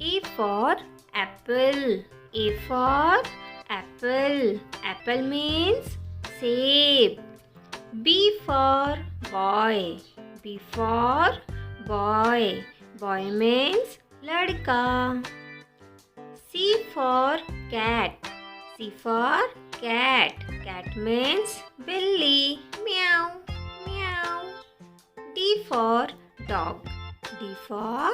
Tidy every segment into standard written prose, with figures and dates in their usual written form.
A for apple. A for apple. Apple means save. B for boy. B for boy. Boy means ladka. C for cat. C for cat. Cat means billy. Meow. Meow. D for dog. D for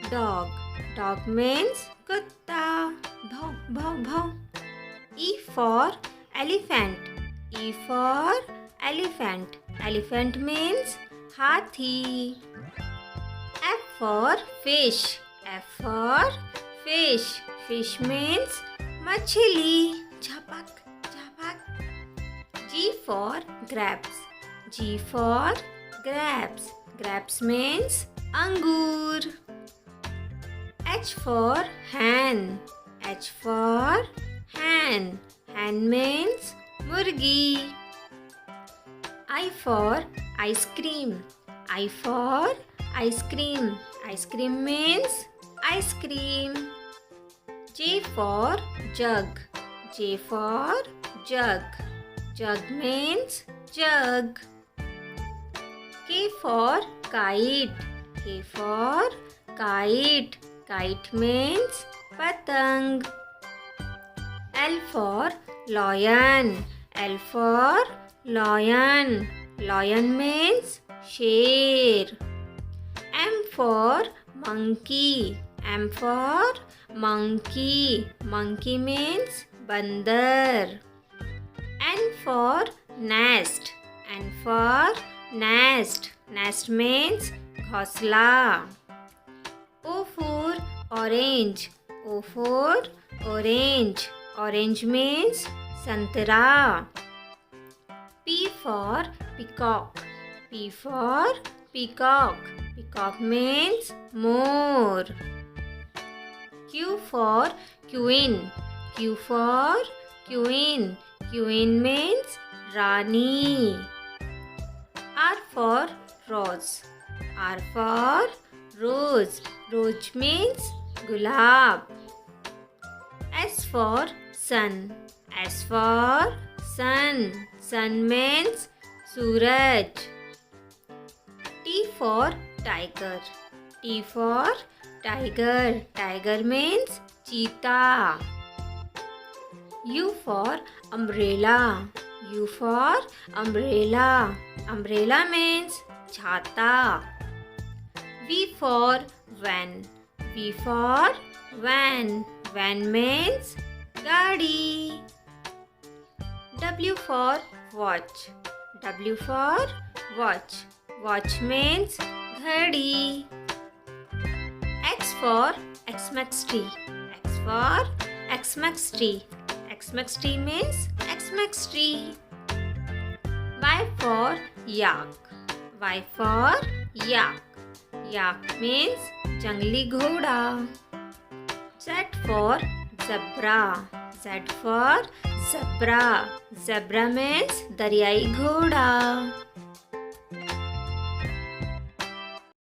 dog. Dog means kutta. Bhaw, bhaw, bhaw. E for elephant. E for elephant. Elephant means hathi. F for fish. F for fish. Fish means machli. Jhapak, jhapak. G for grapes. G for grapes. Grapes means angur. H for hen. H for hen. Hen means murgi. I for ice cream. I for ice cream. Ice cream means ice cream. J for jug. J for jug. Jug means jug. K for kite. K for kite. Kite means patang. L for lion. L for lion. Lion means sher. M for monkey. M for monkey. Monkey means bandar. N for nest. N for nest. Nest means ghosla. O for orange. O for orange. Orange means santara. P for peacock. P for peacock. Peacock means more. Q for queen. Q for queen. Queen means Rani. R for rose. R for rose. Rose means gulab. S for sun. S for sun. Sun means suraj. T for tiger. T for tiger. Tiger means cheetah. U for umbrella. U for umbrella. Umbrella means chhata. V for van. V for van. Van means gaadi. W for watch. W for watch. Watch means ghadi. X for Xmas tree. X for Xmas tree. Xmas tree means Xmas tree. Y for yak. Y for yak. Yak means jangli ghoda. Z for zebra. Z for zebra. Zebra means daryai ghoda.